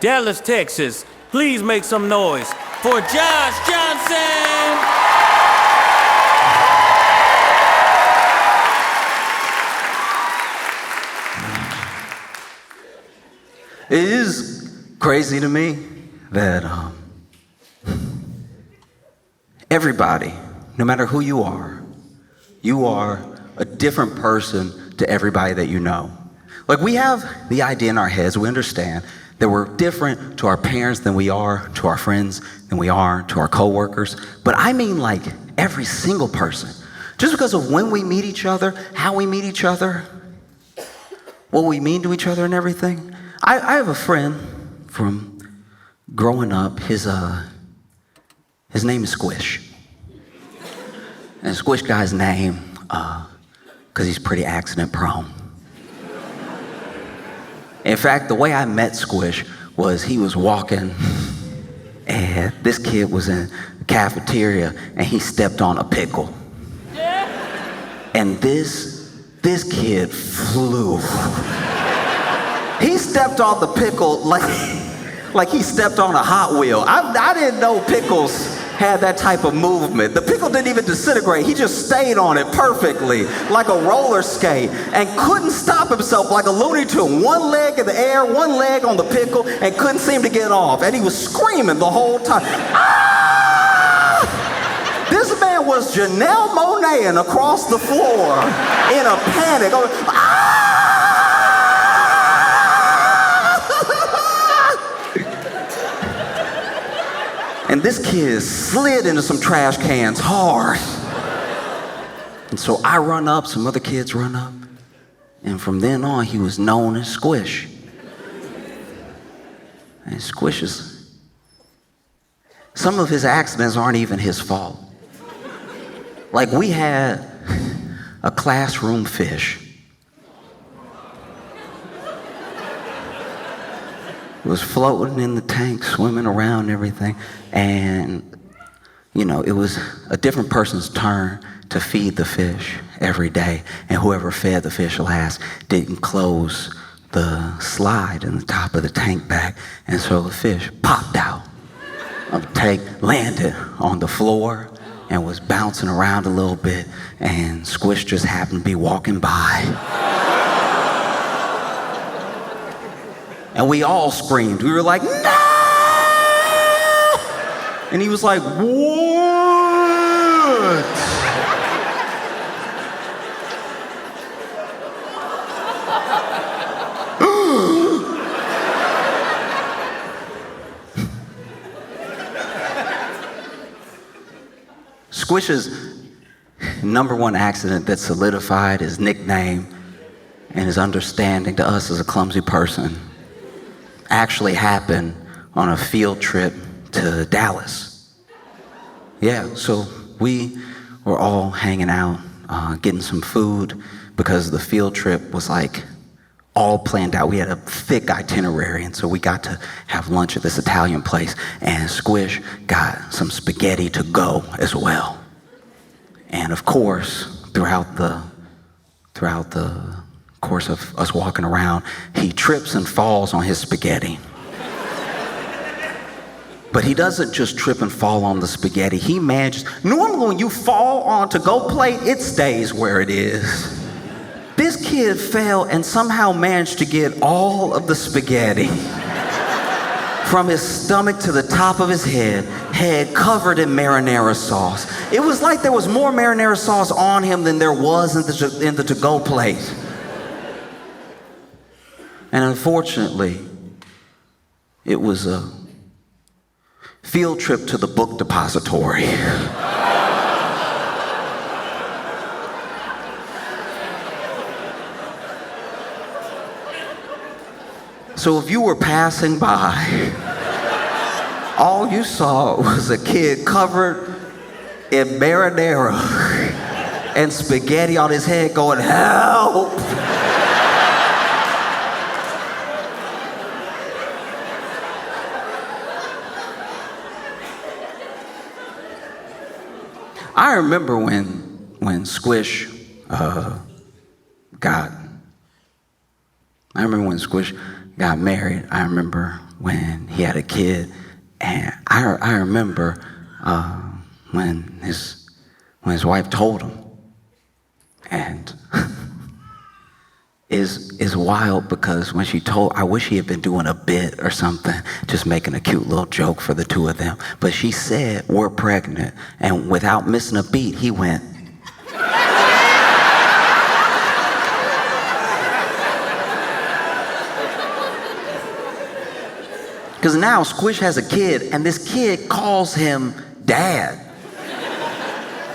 Dallas, Texas. Please make some noise for Josh Johnson! It is crazy to me that everybody, no matter who you are a different person to everybody that you know. Like, we have the idea in our heads, we understand that we're different to our parents than we are to our friends, than we are to our coworkers. But I mean, like, every single person. Just because of when we meet each other, how we meet each other, what we mean to each other and everything. I have a friend from growing up. His name is Squish. And Squish got his name because he's pretty accident prone. In fact, the way I met Squish was he was walking and this kid was in the cafeteria and he stepped on a pickle. And this kid flew. He stepped on the pickle like he stepped on a Hot Wheel. I didn't know pickles had that type of movement. The pickle didn't even disintegrate. He just stayed on it perfectly, like a roller skate, and couldn't stop himself like a Looney Tune. One leg in the air, one leg on the pickle, and couldn't seem to get off. And he was screaming the whole time. Ah! This man was Janelle Monáeing across the floor in a panic. Ah! And this kid slid into some trash cans hard. And so I run up, some other kids run up, and from then on, he was known as Squish. And Squish is, some of his accidents aren't even his fault. Like, we had a classroom fish. It was floating in the tank, swimming around and everything. And, you know, it was a different person's turn to feed the fish every day. And whoever fed the fish last didn't close the slide in the top of the tank back. And so the fish popped out of the tank, landed on the floor, and was bouncing around a little bit. And Squish just happened to be walking by. And we all screamed. We were like, no! And he was like, what? Squish's number one accident that solidified his nickname and his understanding to us as a clumsy person actually happened on a field trip to Dallas. Yeah, so we were all hanging out, getting some food, because the field trip was like all planned out. We had a thick itinerary, and so we got to have lunch at this Italian place, and Squish got some spaghetti to go as well. And of course, throughout the course of us walking around, he trips and falls on his spaghetti. But he doesn't just trip and fall on the spaghetti. He manages, normally when you fall on to-go plate, it stays where it is. This kid fell and somehow managed to get all of the spaghetti from his stomach to the top of his head covered in marinara sauce. It was like there was more marinara sauce on him than there was in the to-go plate. And unfortunately, it was a field trip to the book depository. So if you were passing by, all you saw was a kid covered in marinara and spaghetti on his head going, help! I remember when Squish got married. I remember when he had a kid, and I remember when his wife told him, and is wild because when she told, I wish he had been doing a bit or something, just making a cute little joke for the two of them. But she said, "We're pregnant," and without missing a beat, he went. Because now Squish has a kid, and this kid calls him dad.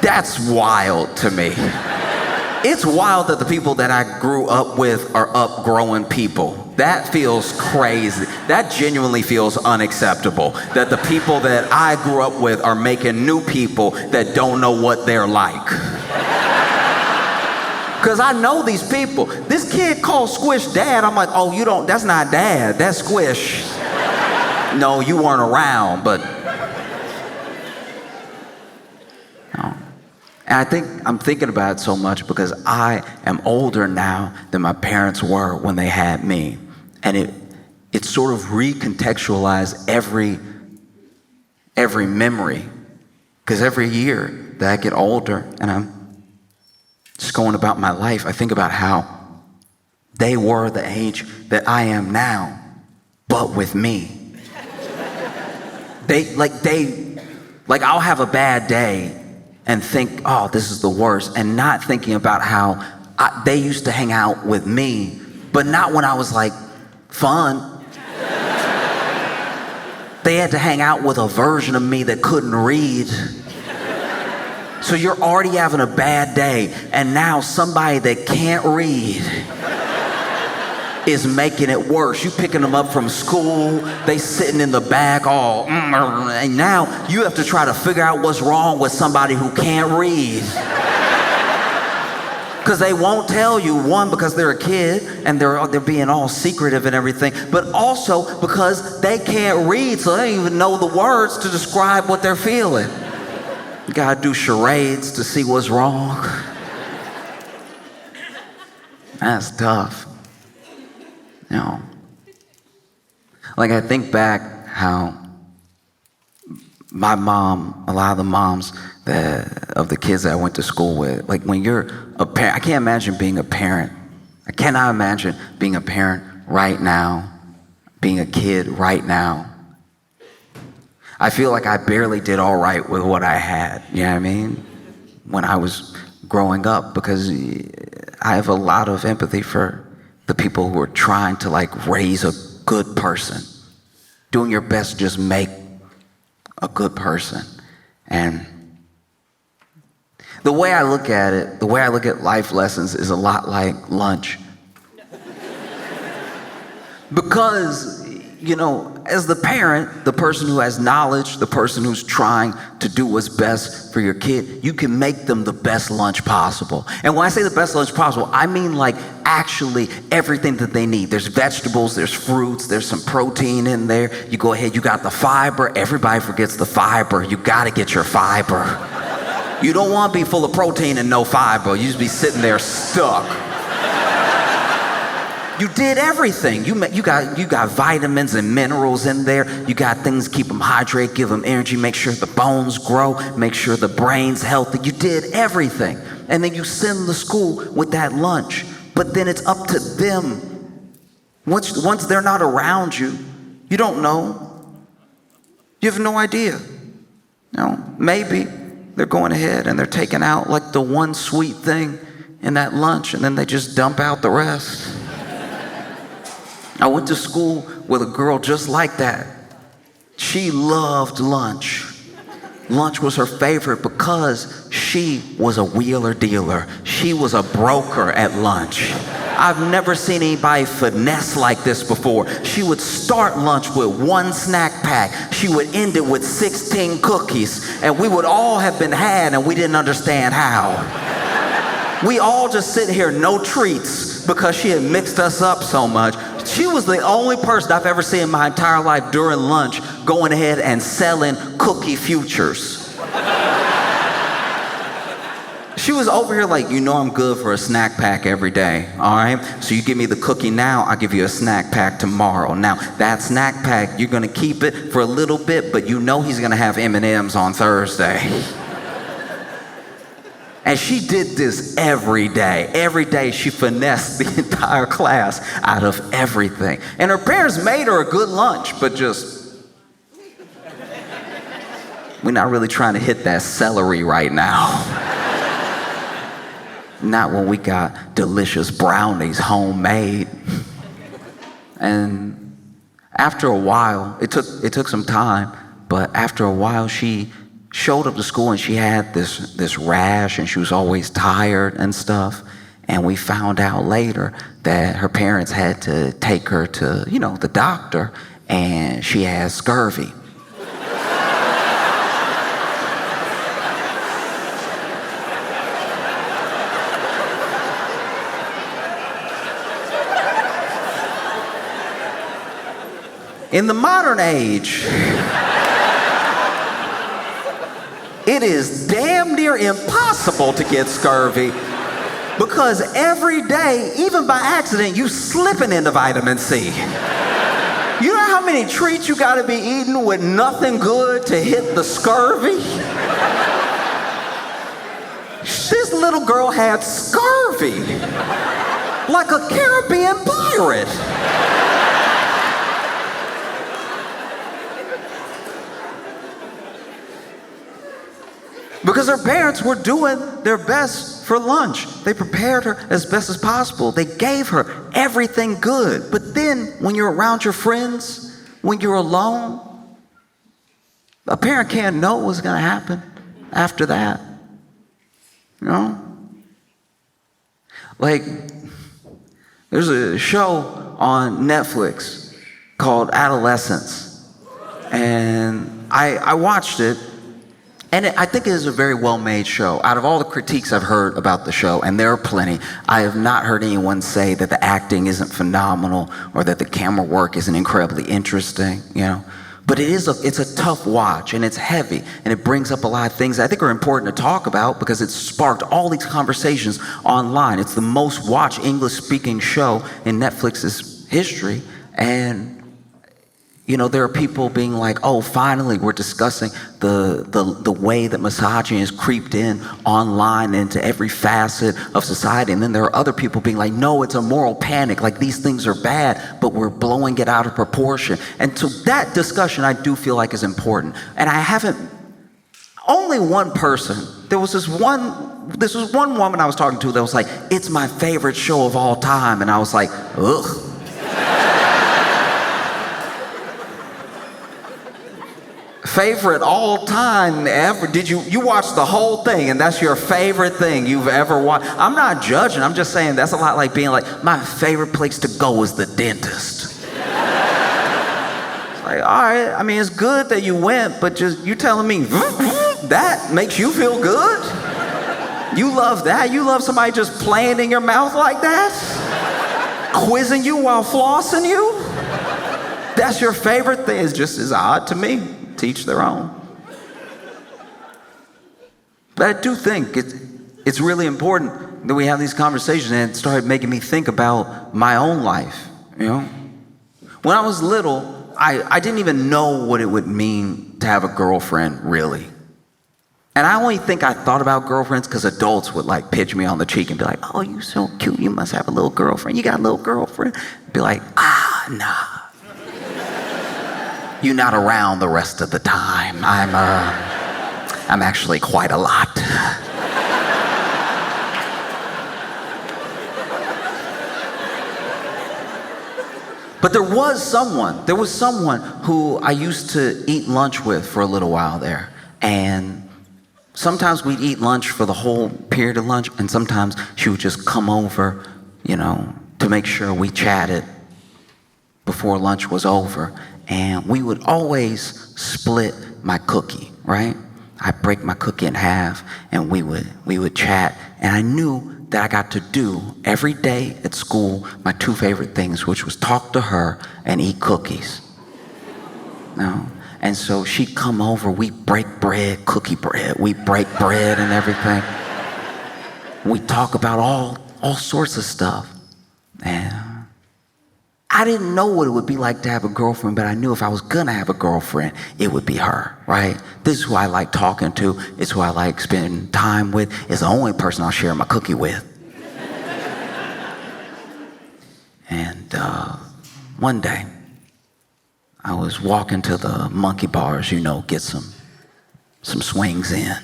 That's wild to me. It's wild that the people that I grew up with are upgrowing people. That feels crazy. That genuinely feels unacceptable. That the people that I grew up with are making new people that don't know what they're like. Because I know these people. This kid calls Squish dad. I'm like, oh, that's not dad, that's Squish. No, you weren't around, but. No. And I'm thinking about it so much because I am older now than my parents were when they had me. And it sort of recontextualized every memory. Because every year that I get older and I'm just going about my life, I think about how they were the age that I am now, but with me. I'll have a bad day and think, oh, this is the worst, and not thinking about how they used to hang out with me, but not when I was like fun. They had to hang out with a version of me that couldn't read. So you're already having a bad day, and now somebody that can't read is making it worse. You picking them up from school, they sitting in the back all, and now you have to try to figure out what's wrong with somebody who can't read. Because they won't tell you, one, because they're a kid and they're being all secretive and everything, but also because they can't read, so they don't even know the words to describe what they're feeling. You gotta do charades to see what's wrong. That's tough. You know, like I think back how my mom, a lot of the moms of the kids that I went to school with, like when you're a parent, I can't imagine being a parent. I cannot imagine being a parent right now, being a kid right now. I feel like I barely did all right with what I had, you know what I mean? When I was growing up, because I have a lot of empathy for the people who are trying to like raise a good person, doing your best to just make a good person. And the way I look at it, the way I look at life lessons is a lot like lunch. Because, you know, as the parent, the person who has knowledge, the person who's trying to do what's best for your kid, you can make them the best lunch possible. And when I say the best lunch possible, I mean like actually everything that they need. There's vegetables, there's fruits, there's some protein in there. You go ahead, you got the fiber. Everybody forgets the fiber. You gotta get your fiber. You don't want to be full of protein and no fiber. You just be sitting there stuck. You did everything. You got vitamins and minerals in there. You got things to keep them hydrated, give them energy, make sure the bones grow, make sure the brain's healthy. You did everything. And then you send them to school with that lunch. But then it's up to them. Once they're not around you, you don't know. You have no idea. You know, maybe they're going ahead and they're taking out like the one sweet thing in that lunch, and then they just dump out the rest. I went to school with a girl just like that. She loved lunch. Lunch was her favorite because she was a wheeler dealer. She was a broker at lunch. I've never seen anybody finesse like this before. She would start lunch with one snack pack. She would end it with 16 cookies. And we would all have been had and we didn't understand how. We all just sit here, no treats, because she had mixed us up so much. She was the only person I've ever seen in my entire life during lunch going ahead and selling cookie futures. She was over here like, you know I'm good for a snack pack every day, all right? So you give me the cookie now, I'll give you a snack pack tomorrow. Now, that snack pack, you're gonna keep it for a little bit, but you know he's gonna have M&Ms on Thursday. And she did this every day. Every day she finessed the entire class out of everything. And her parents made her a good lunch, but we're not really trying to hit that celery right now. Not when we got delicious brownies homemade. And after a while, it took some time, but after a while she showed up to school and she had this rash and she was always tired and stuff. And we found out later that her parents had to take her to, the doctor, and she had scurvy. In the modern age, it is damn near impossible to get scurvy because every day, even by accident, you slipping into vitamin C. You know how many treats you gotta be eating with nothing good to hit the scurvy? This little girl had scurvy, like a Caribbean pirate. Because her parents were doing their best for lunch. They prepared her as best as possible. They gave her everything good. But then when you're around your friends, when you're alone, a parent can't know what's going to happen after that. Like, there's a show on Netflix called Adolescence. And I watched it. And I think it is a very well-made show. Out of all the critiques I've heard about the show, and there are plenty, I have not heard anyone say that the acting isn't phenomenal or that the camera work isn't incredibly interesting, But it's a tough watch, and it's heavy, and it brings up a lot of things that I think are important to talk about because it's sparked all these conversations online. It's the most watched English-speaking show in Netflix's history, and there are people being like, oh, finally we're discussing the way that misogyny has creeped in online into every facet of society. And then there are other people being like, no, it's a moral panic. Like, these things are bad, but we're blowing it out of proportion. And so that discussion I do feel like is important. And only one person, this was one woman I was talking to that was like, it's my favorite show of all time. And I was like, ugh. Favorite all time ever? Did you watch the whole thing and that's your favorite thing you've ever watched? I'm not judging, I'm just saying that's a lot like being like, my favorite place to go is the dentist. It's like, all right, I mean, it's good that you went, but just you telling me that makes you feel good? You love that? You love somebody just playing in your mouth like that? Quizzing you while flossing you? That's your favorite thing? It's just as odd to me. Teach their own. But I do think it's really important that we have these conversations, and it started making me think about my own life, When I was little, I didn't even know what it would mean to have a girlfriend, really. And I only think I thought about girlfriends because adults would like pitch me on the cheek and be like, oh, you so cute, you must have a little girlfriend. You got a little girlfriend? I'd be like, nah. You're not around the rest of the time. I'm actually quite a lot. But there was someone who I used to eat lunch with for a little while there. And sometimes we'd eat lunch for the whole period of lunch, and sometimes she would just come over, to make sure we chatted before lunch was over. And we would always split my cookie, right? I'd break my cookie in half and we would chat. And I knew that I got to do every day at school my two favorite things, which was talk to her and eat cookies. And so she'd come over, we break bread, cookie bread, we break bread and everything. We talk about all sorts of stuff. And I didn't know what it would be like to have a girlfriend, but I knew if I was gonna have a girlfriend, it would be her, right? This is who I like talking to. It's who I like spending time with. It's the only person I'll share my cookie with. And one day, I was walking to the monkey bars, get some swings in.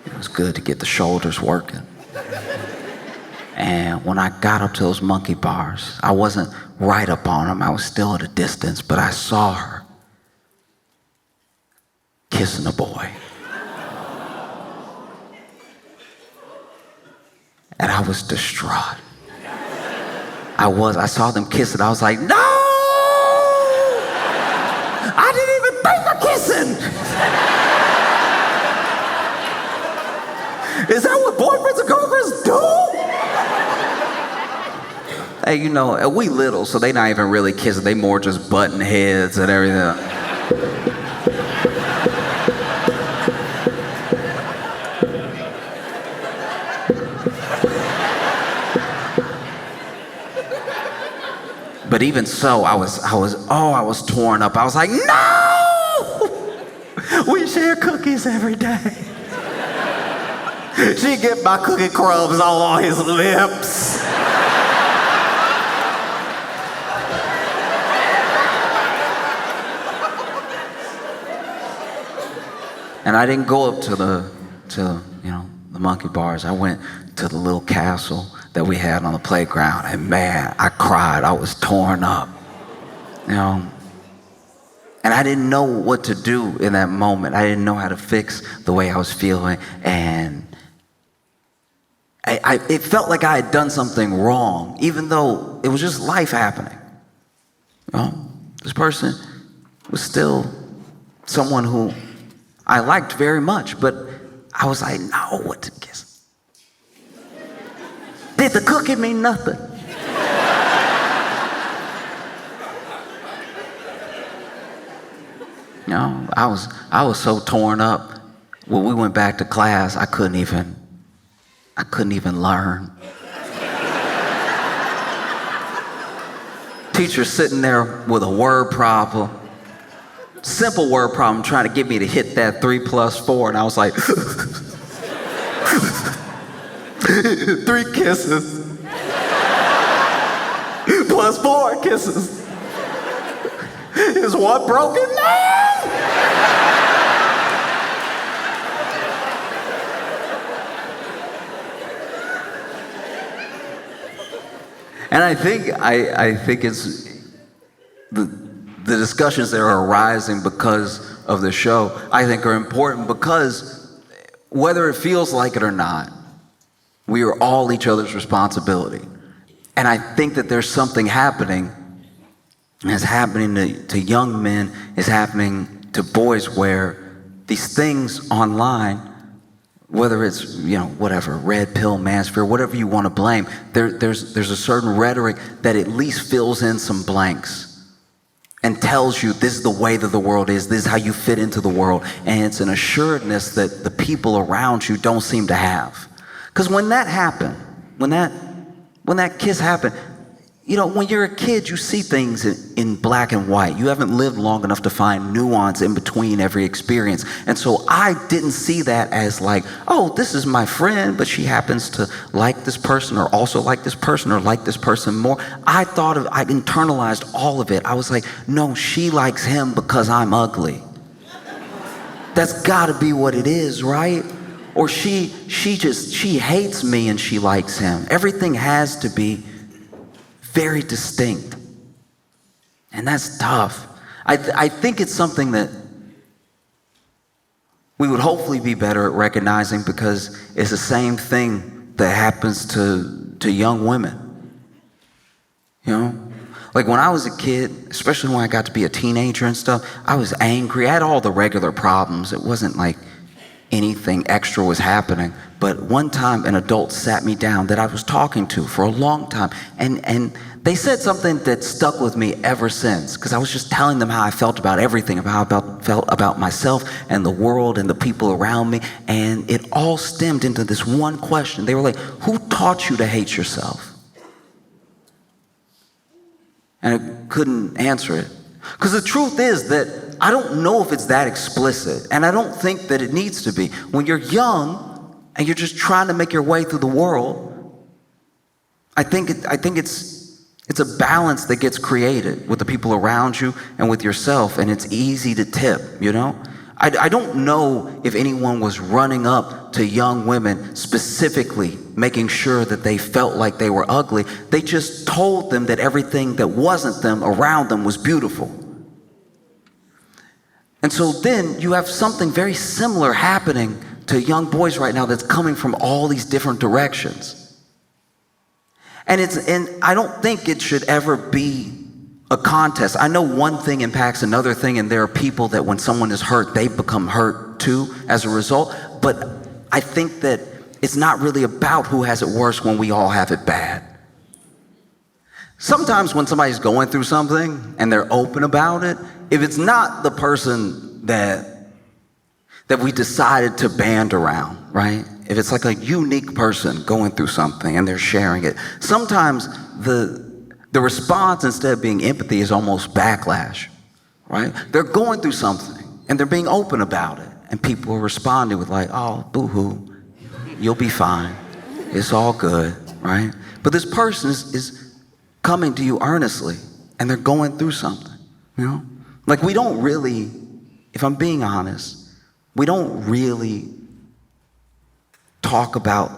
It was good to get the shoulders working. And when I got up to those monkey bars, I wasn't right up on them. I was still at a distance, but I saw her kissing a boy. And I was distraught. I saw them kissing. I was like, no! I didn't even think of kissing! Is that what boyfriends and girlfriends do? Hey, we little, so they not even really kissing. They more just butting heads and everything. But even so, I was torn up. I was like, no! We share cookies every day. She get my cookie crumbs all on his lips. And I didn't go up to the monkey bars. I went to the little castle that we had on the playground, and man, I cried. I was torn up, And I didn't know what to do in that moment. I didn't know how to fix the way I was feeling, and it felt like I had done something wrong, even though it was just life happening. This person was still someone who I liked very much, but I was like, no, what to kiss? Did the cookie mean nothing? I was so torn up. When we went back to class, I couldn't even learn. Teacher sitting there with a word problem. Simple word problem, trying to get me to hit that 3 + 4, and I was like, 3 kisses plus 4 kisses is one broken man. And I think it's the discussions that are arising because of the show, I think are important because whether it feels like it or not, we are all each other's responsibility. And I think that there's something happening, and it's happening to young men, it's happening to boys, where these things online, whether it's, whatever, red pill, Manosphere, whatever you want to blame, there's a certain rhetoric that at least fills in some blanks and tells you this is the way that the world is, this is how you fit into the world. And it's an assuredness that the people around you don't seem to have. Because when that happened, when that kiss happened, when you're a kid, you see things in black and white. You haven't lived long enough to find nuance in between every experience. And so I didn't see that as like, oh, this is my friend, but she happens to like this person or also like this person or like this person more. I internalized all of it. I was like, no, she likes him because I'm ugly. That's gotta be what it is, right? Or she hates me and she likes him. Everything has to be very distinct. And that's tough. I think it's something that we would hopefully be better at recognizing, because it's the same thing that happens to young women. Like when I was a kid, especially when I got to be a teenager and stuff, I was angry. I had all the regular problems. It wasn't like anything extra was happening. But one time an adult sat me down that I was talking to for a long time, and they said something that stuck with me ever since, because I was just telling them how I felt about everything, about how I felt about myself and the world and the people around me, and it all stemmed into this one question. They were like, who taught you to hate yourself? And I couldn't answer it. Because the truth is that I don't know if it's that explicit, and I don't think that it needs to be. When you're young and you're just trying to make your way through the world, I think it's a balance that gets created with the people around you and with yourself, and it's easy to tip, you know? I don't know if anyone was running up to young women specifically making sure that they felt like they were ugly. They just told them that everything that wasn't them around them was beautiful. And so then you have something very similar happening to young boys right now that's coming from all these different directions. And I don't think it should ever be a contest. I know one thing impacts another thing, and there are people that when someone is hurt, they become hurt too as a result. But I think that it's not really about who has it worse when we all have it bad. Sometimes when somebody's going through something and they're open about it, if it's not the person that we decided to band around, right? If it's like a unique person going through something and they're sharing it, sometimes the response, instead of being empathy, is almost backlash, right? They're going through something and they're being open about it, and people are responding with like, oh, boo-hoo, you'll be fine. It's all good, right? But this person is coming to you earnestly, and they're going through something, you know? Like, we don't really, if I'm being honest, we don't really talk about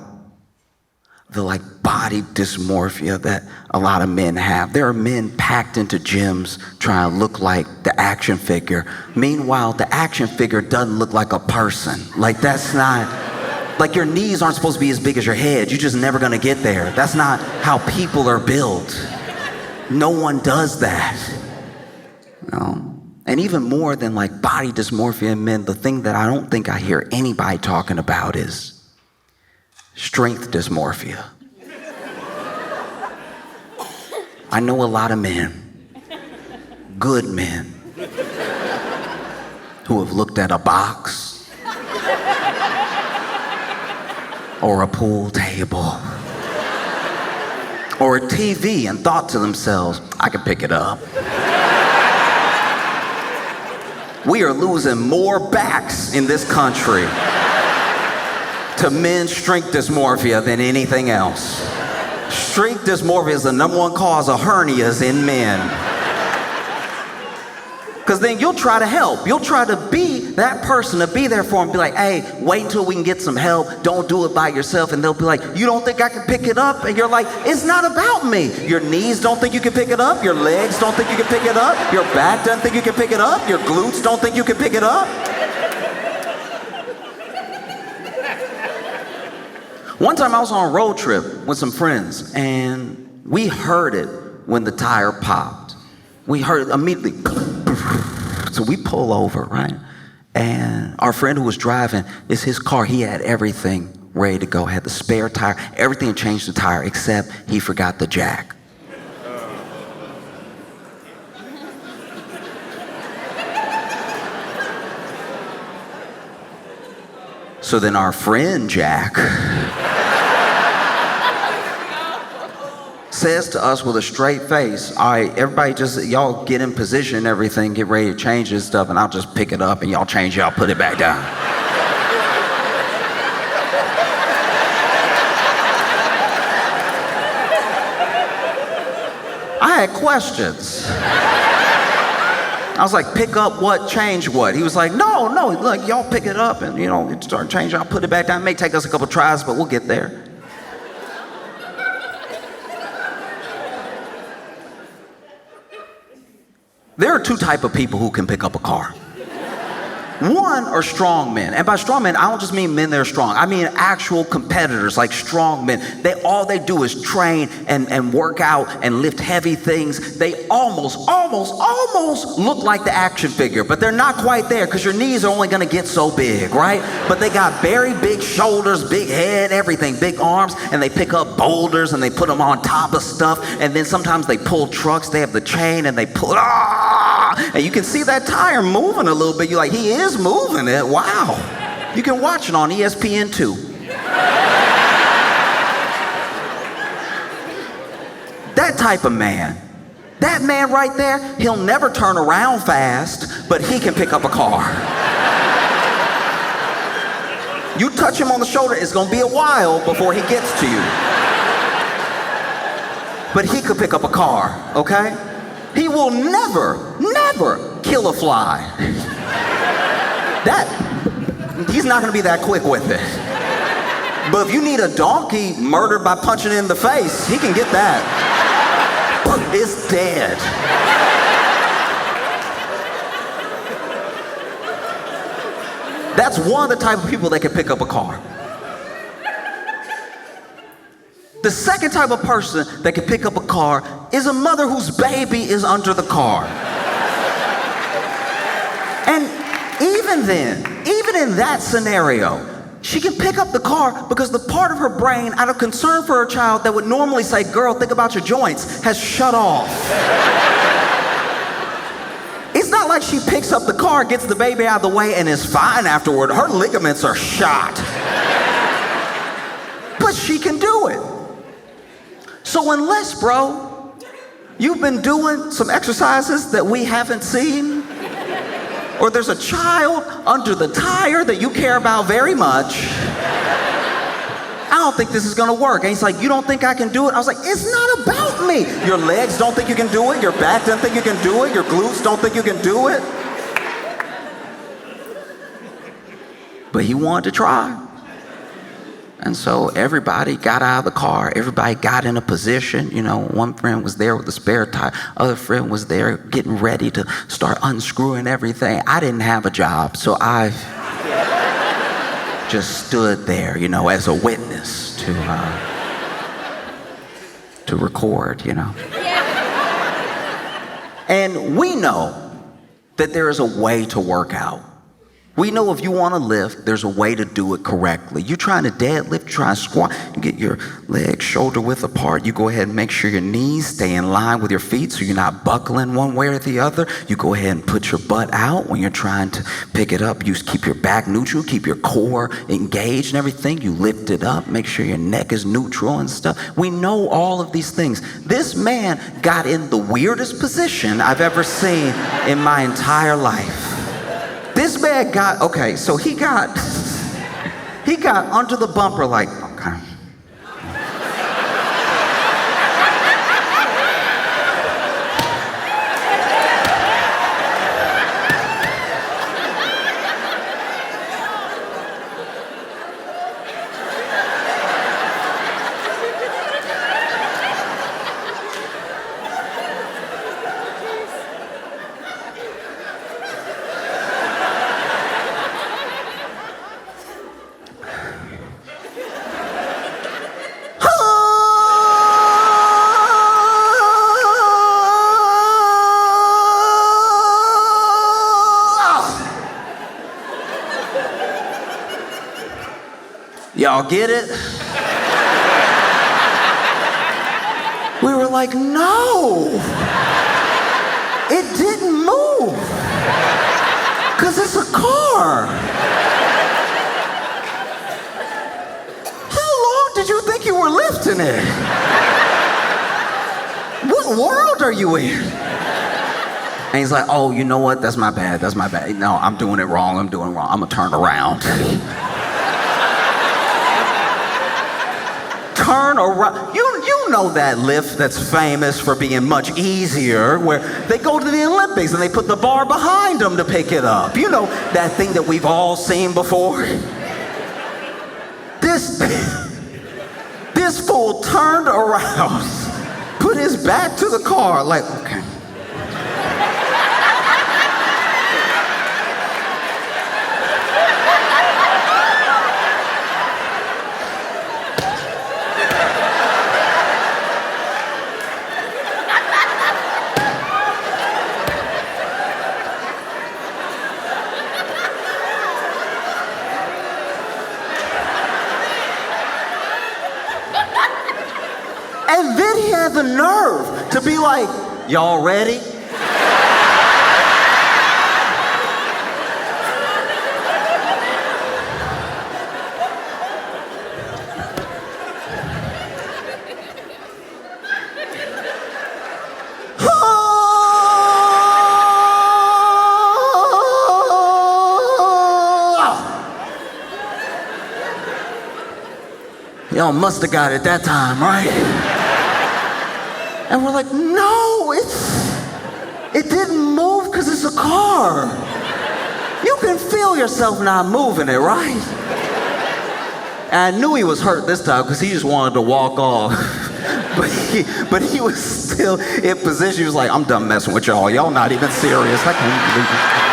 the like body dysmorphia that a lot of men have. There are men packed into gyms trying to look like the action figure. Meanwhile, the action figure doesn't look like a person. Like, that's not, like, your knees aren't supposed to be as big as your head. You're just never gonna get there. That's not how people are built. No one does that. You know? And even more than like body dysmorphia in men, the thing that I don't think I hear anybody talking about is strength dysmorphia. I know a lot of men, good men, who have looked at a box or a pool table or a TV and thought to themselves, I could pick it up. We are losing more backs in this country to men's strength dysmorphia than anything else. Strength dysmorphia is the #1 cause of hernias in men. Because then you'll try to help. You'll try to be that person, to be there for them. Be like, hey, wait until we can get some help. Don't do it by yourself. And they'll be like, you don't think I can pick it up? And you're like, it's not about me. Your knees don't think you can pick it up. Your legs don't think you can pick it up. Your back doesn't think you can pick it up. Your glutes don't think you can pick it up. One time I was on a road trip with some friends, and we heard it when the tire popped. We heard it immediately. So we pull over, right? And our friend who was driving, it's his car. He had everything ready to go. Had the spare tire, everything changed the tire, except he forgot the jack. So then our friend Jack says to us with a straight face, all right, everybody just, y'all get in position and everything, get ready to change this stuff, and I'll just pick it up and y'all change, y'all put it back down. I had questions. I was like, pick up what, change what? He was like, no, look, y'all pick it up and, you know, start changing, I'll put it back down. It may take us a couple tries, but we'll get there. There are two types of people who can pick up a car. One are strong men. And by strong men, I don't just mean men that are strong. I mean actual competitors, like strong men. All they do is train and work out and lift heavy things. They almost look like the action figure, but they're not quite there because your knees are only going to get so big, right? But they got very big shoulders, big head, everything, big arms, and they pick up boulders and they put them on top of stuff. And then sometimes they pull trucks. They have the chain and they pull, and you can see that tire moving a little bit. You're like, he is moving it. Wow. You can watch it on ESPN too. That type of man. That man right there, he'll never turn around fast, but he can pick up a car. You touch him on the shoulder, it's gonna be a while before he gets to you. But he could pick up a car, okay? He will never kill a fly. He's not gonna be that quick with it. But if you need a donkey murdered by punching it in the face, he can get that. It's dead. That's one of the type of people that can pick up a car. The second type of person that can pick up a car is a mother whose baby is under the car. And even in that scenario, she can pick up the car because the part of her brain, out of concern for her child, that would normally say, girl, think about your joints, has shut off. It's not like she picks up the car, gets the baby out of the way, and is fine afterward. Her ligaments are shot. But she can do it. So unless, bro, you've been doing some exercises that we haven't seen, or there's a child under the tire that you care about very much, I don't think this is gonna work. And he's like, you don't think I can do it? I was like, it's not about me. Your legs don't think you can do it. Your back doesn't think you can do it. Your glutes don't think you can do it. But he wanted to try. And so everybody got out of the car. Everybody got in a position. You know, one friend was there with a spare tire. Other friend was there getting ready to start unscrewing everything. I didn't have a job, so I just stood there, you know, as a witness to record, you know. And we know that there is a way to work out. We know if you want to lift, there's a way to do it correctly. You're trying to deadlift, try to squat, you get your legs shoulder width apart. You go ahead and make sure your knees stay in line with your feet so you're not buckling one way or the other. You go ahead and put your butt out when you're trying to pick it up. You keep your back neutral, keep your core engaged and everything. You lift it up, make sure your neck is neutral and stuff. We know all of these things. This man got in the weirdest position I've ever seen in my entire life. This man got, okay, so he got under the bumper like, okay. Y'all get it? We were like, no, it didn't move, because it's a car. How long did you think you were lifting it? What world are you in? And he's like, oh, you know what? That's my bad. No, I'm doing it wrong. I'm gonna turn around. Turn around. You know that lift that's famous for being much easier, where they go to the Olympics and they put the bar behind them to pick it up. You know, that thing that we've all seen before. This fool turned around, put his back to the car, like, okay. had the nerve to be like, y'all ready? Y'all must have got it that time, right? And we're like, no, it didn't move because it's a car. You can feel yourself not moving it, right? And I knew he was hurt this time because he just wanted to walk off. But he was still in position. He was like, I'm done messing with y'all. Y'all not even serious. I can't believe it.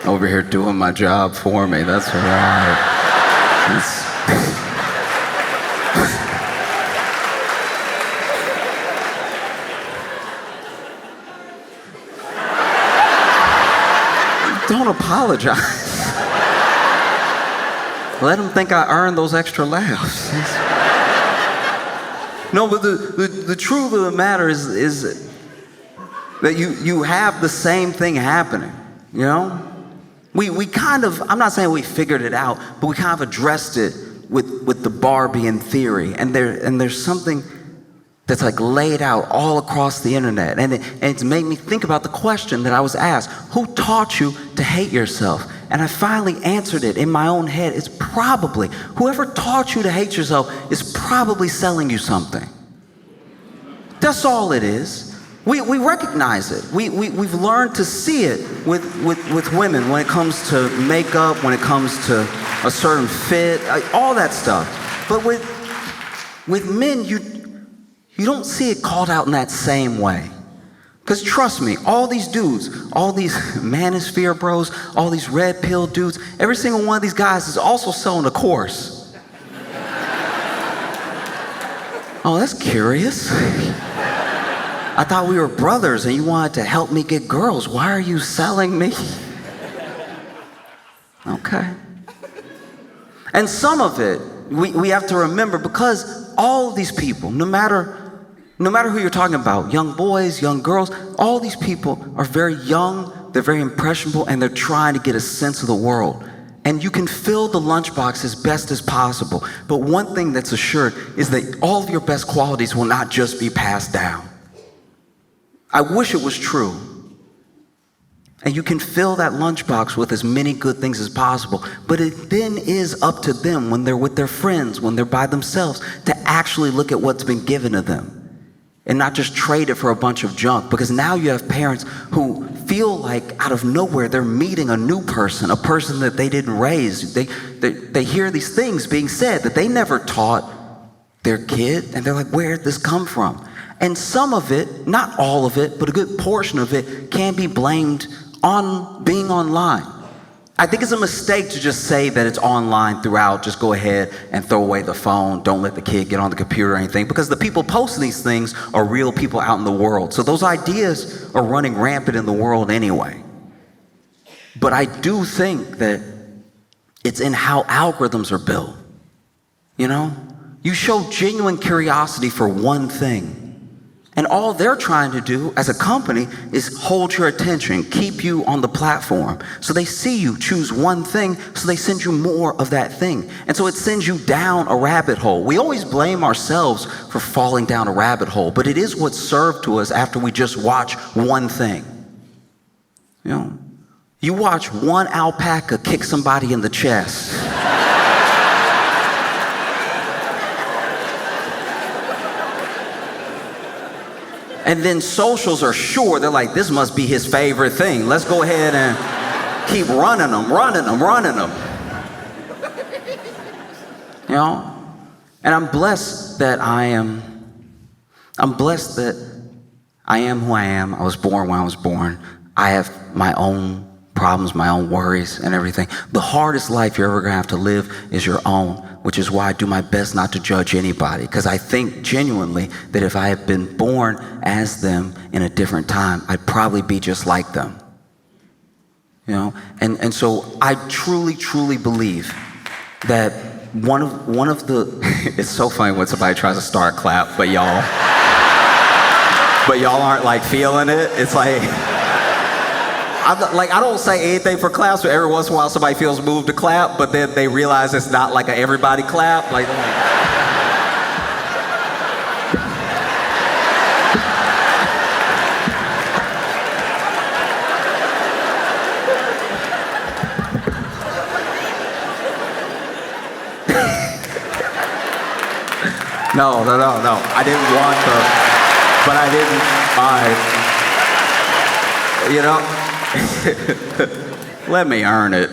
Over here doing my job for me. That's right. Don't apologize. Let them think I earned those extra laughs. No, but the truth of the matter is that you have the same thing happening, you know? We kind of, I'm not saying we figured it out, but we kind of addressed it with the Barbian theory. And there's something that's like laid out all across the internet. And it's made me think about the question that I was asked: who taught you to hate yourself? And I finally answered it in my own head. It's probably, whoever taught you to hate yourself is probably selling you something. That's all it is. We recognize it. We've learned to see it with women when it comes to makeup, when it comes to a certain fit, all that stuff. But with men, you don't see it called out in that same way. Because trust me, all these dudes, all these Manosphere bros, all these red pill dudes, every single one of these guys is also selling a course. Oh, that's curious. I thought we were brothers and you wanted to help me get girls. Why are you selling me? Okay. And some of it, we have to remember, because all of these people, no matter who you're talking about, young boys, young girls, all these people are very young, they're very impressionable, and they're trying to get a sense of the world. And you can fill the lunchbox as best as possible. But one thing that's assured is that all of your best qualities will not just be passed down. I wish it was true. And you can fill that lunchbox with as many good things as possible. But it then is up to them, when they're with their friends, when they're by themselves, to actually look at what's been given to them and not just trade it for a bunch of junk. Because now you have parents who feel like out of nowhere they're meeting a new person, a person that they didn't raise. They hear these things being said that they never taught their kid, and they're like, where did this come from? And some of it, not all of it, but a good portion of it can be blamed on being online. I think it's a mistake to just say that it's online throughout. Just go ahead and throw away the phone. Don't let the kid get on the computer or anything, because the people posting these things are real people out in the world. So those ideas are running rampant in the world anyway. But I do think that it's in how algorithms are built. You know, you show genuine curiosity for one thing, and all they're trying to do as a company is hold your attention, keep you on the platform. So they see you choose one thing, so they send you more of that thing. And so it sends you down a rabbit hole. We always blame ourselves for falling down a rabbit hole, but it is what's served to us after we just watch one thing. You know, you watch one alpaca kick somebody in the chest. And then socials are sure, they're like, this must be his favorite thing. Let's go ahead and keep running them. You know? And I'm blessed that I am who I am. I was born when I was born. I have my own problems, my own worries and everything. The hardest life you're ever gonna have to live is your own, which is why I do my best not to judge anybody, because I think genuinely that if I had been born as them in a different time, I'd probably be just like them. You know? And so I truly believe that one of the it's so funny when somebody tries to start a clap, but y'all aren't like feeling it. It's like I don't say anything for claps, but every once in a while somebody feels moved to clap, but then they realize it's not like a everybody clap. Like No. I didn't want the, but I didn't. You know, let me earn it.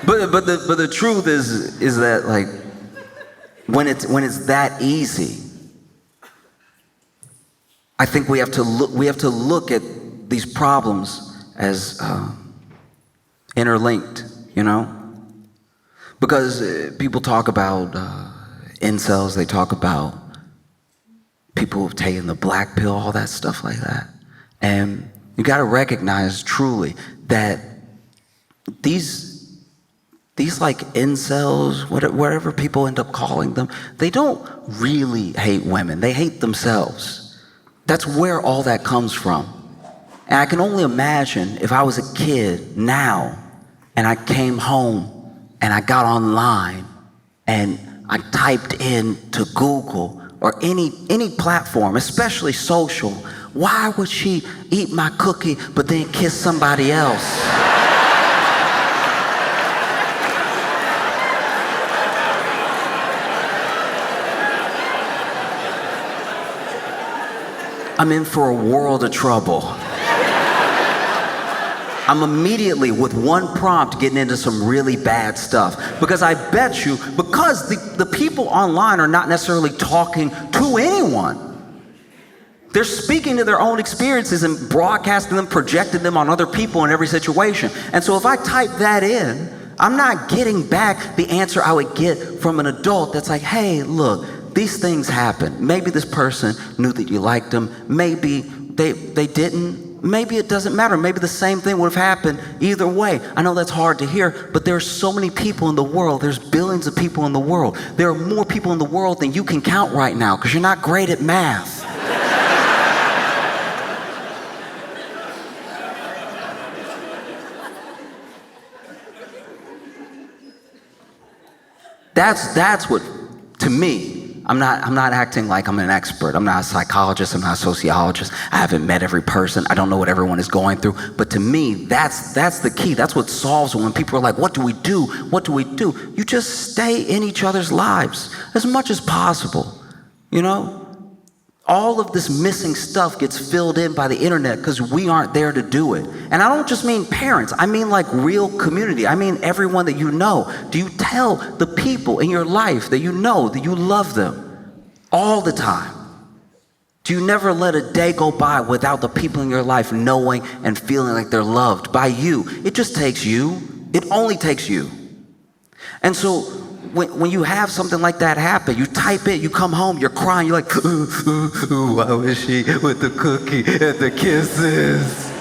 But the truth is that like when it's that easy, I think we have to look at these problems as interlinked. You know. Because people talk about incels, they talk about people who've taken the black pill, all that stuff like that. And you gotta recognize truly that these like incels, whatever people end up calling them, they don't really hate women, they hate themselves. That's where all that comes from. And I can only imagine if I was a kid now and I came home and I got online and I typed in to Google or any platform, especially social, why would she eat my cookie but then kiss somebody else? I'm in for a world of trouble. I'm immediately, with one prompt, getting into some really bad stuff. Because I bet you, because the people online are not necessarily talking to anyone. They're speaking to their own experiences and broadcasting them, projecting them on other people in every situation. And so if I type that in, I'm not getting back the answer I would get from an adult that's like, hey, look, these things happen. Maybe this person knew that you liked them. Maybe they didn't. Maybe it doesn't matter. Maybe the same thing would have happened either way. I know that's hard to hear, but there are so many people in the world. There's billions of people in the world. There are more people in the world than you can count right now because you're not great at math. That's what, to me, I'm not acting like I'm an expert. I'm not a psychologist. I'm not a sociologist. I haven't met every person. I don't know what everyone is going through. But to me, that's the key. That's what solves it. When people are like, what do we do? What do we do? You just stay in each other's lives as much as possible. You know? All of this missing stuff gets filled in by the internet because we aren't there to do it. And I don't just mean parents. I mean like real community. I mean everyone that you know. Do you tell the people in your life that you know that you love them all the time? Do you never let a day go by without the people in your life knowing and feeling like they're loved by you? It just takes you. It only takes you. And so when you have something like that happen, you type it, you come home, you're crying, you're like, why was she with the cookie and the kisses?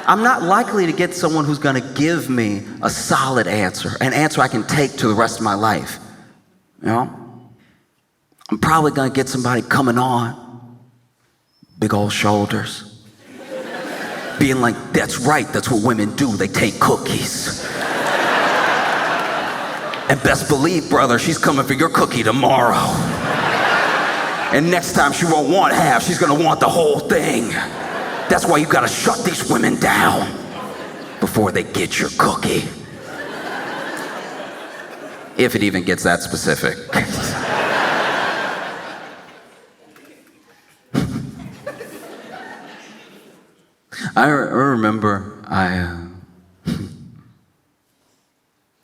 I'm not likely to get someone who's gonna give me a solid answer, an answer I can take to the rest of my life. You know? I'm probably gonna get somebody coming on, big old shoulders, being like, that's right, that's what women do, they take cookies. And best believe, brother, she's coming for your cookie tomorrow. And next time she won't want half, she's gonna want the whole thing. That's why you gotta shut these women down before they get your cookie. If it even gets that specific. I remember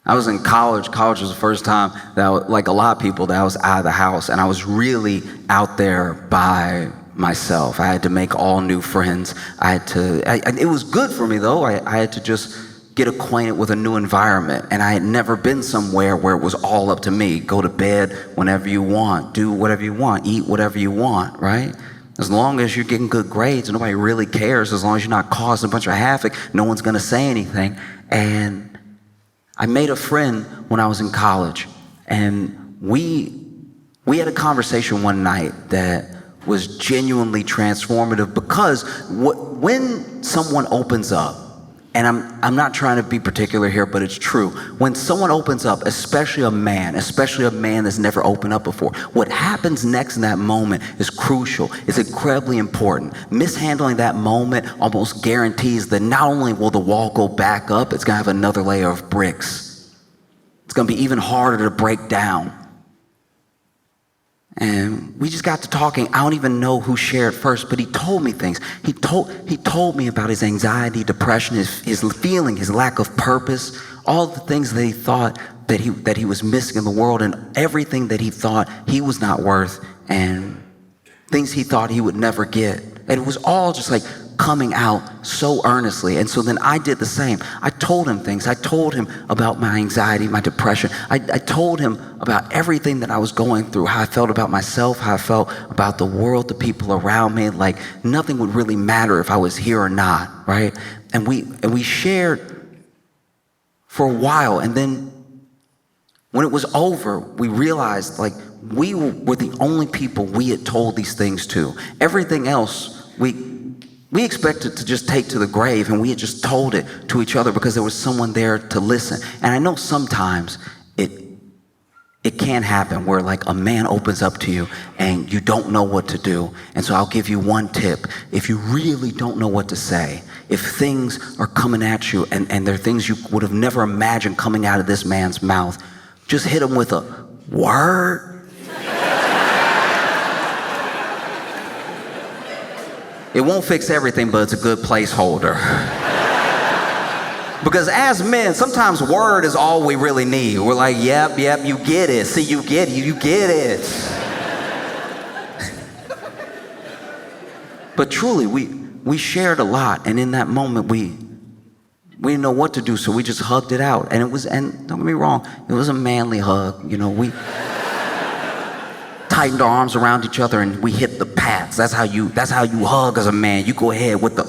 I was in college. College was the first time that, like a lot of people, that I was out of the house, and I was really out there by myself. I had to make all new friends. It was good for me though. I had to just get acquainted with a new environment, and I had never been somewhere where it was all up to me. Go to bed whenever you want, do whatever you want, eat whatever you want, right? As long as you're getting good grades, nobody really cares. As long as you're not causing a bunch of havoc, no one's gonna say anything. And I made a friend when I was in college, and we had a conversation one night that was genuinely transformative, because when someone opens up, and I'm not trying to be particular here, but it's true. When someone opens up, especially a man that's never opened up before, what happens next in that moment is crucial. It's incredibly important. Mishandling that moment almost guarantees that not only will the wall go back up, it's gonna have another layer of bricks. It's gonna be even harder to break down. And we just got to talking. I don't even know who shared first, but he told me things. He told me about his anxiety, depression, his feeling, his lack of purpose, all the things that he thought that he was missing in the world, and everything that he thought he was not worth, and things he thought he would never get. And it was all just like coming out so earnestly. And so then I did the same. I told him things. I told him about my anxiety, my depression. I told him about everything that I was going through, how I felt about myself, how I felt about the world, the people around me. Like nothing would really matter if I was here or not, right? And we shared for a while. And then when it was over, we realized like we were the only people we had told these things to. Everything else, we expected to just take to the grave, and we had just told it to each other because there was someone there to listen. And I know sometimes it can happen where like a man opens up to you and you don't know what to do. And so I'll give you one tip. If you really don't know what to say, if things are coming at you and they're things you would have never imagined coming out of this man's mouth, just hit him with a word. It won't fix everything, but it's a good placeholder. Because as men, sometimes word is all we really need. We're like, yep, you get it. See, you get it. But truly, we shared a lot, and in that moment, we didn't know what to do, so we just hugged it out. And don't get me wrong, it was a manly hug. You know, we tightened our arms around each other and we hit the pats. That's how you hug as a man. You go ahead with the.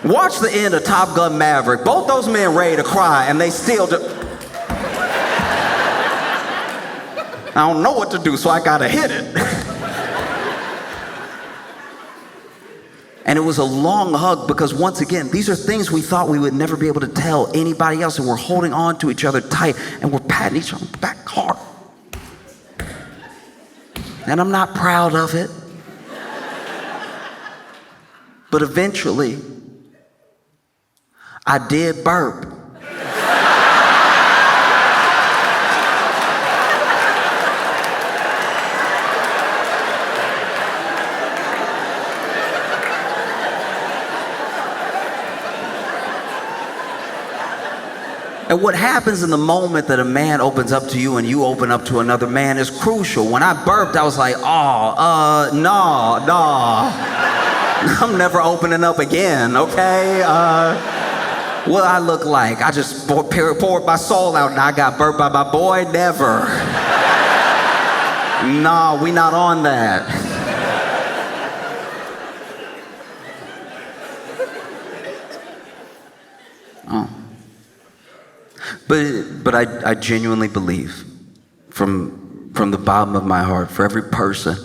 Watch the end of Top Gun Maverick. Both those men ready to cry, and they still do. I don't know what to do, so I gotta hit it. And it was a long hug because, once again, these are things we thought we would never be able to tell anybody else, and we're holding on to each other tight, and we're patting each other back hard. And I'm not proud of it. But eventually, I did burp. And what happens in the moment that a man opens up to you and you open up to another man is crucial. When I burped, I was like, nah. I'm never opening up again, okay? What I look like? I just poured my soul out and I got burped by my boy? Never. Nah, we not on that. Oh. But I genuinely believe from the bottom of my heart, for every person,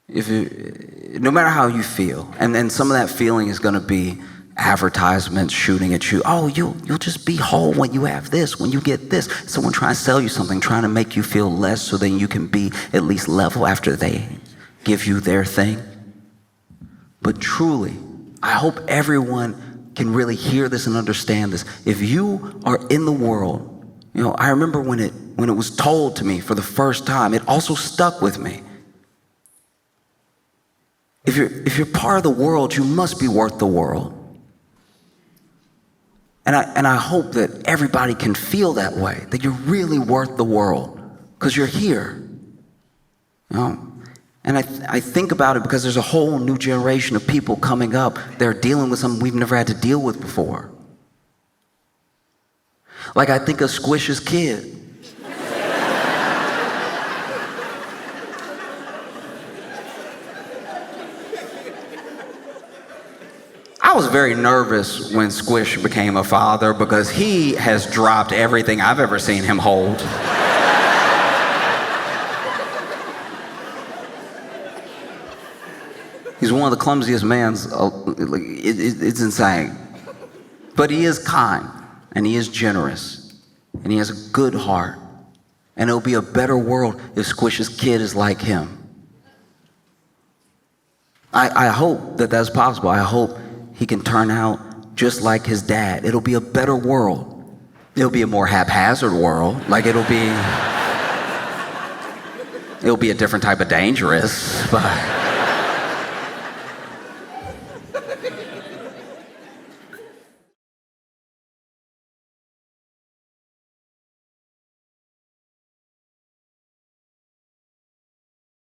no matter how you feel, and some of that feeling is going to be advertisements shooting at you. Oh, you'll just be whole when you have this, when you get this. Someone trying to sell you something, trying to make you feel less so then you can be at least level after they give you their thing. But truly, I hope everyone can really hear this and understand this. If you are in the world, you know, I remember when when it was told to me for the first time, it also stuck with me. If you're part of the world, you must be worth the world. And I hope that everybody can feel that way, that you're really worth the world, because you're here. You know? And I think about it because there's a whole new generation of people coming up. They're dealing with something we've never had to deal with before. Like I think of Squish's kid. I was very nervous when Squish became a father because he has dropped everything I've ever seen him hold. He's one of the clumsiest mans, it's insane. But he is kind, and he is generous, and he has a good heart. And it'll be a better world if Squish's kid is like him. I hope that that's possible. I hope he can turn out just like his dad. It'll be a better world. It'll be a more haphazard world. Like it'll be a different type of dangerous, but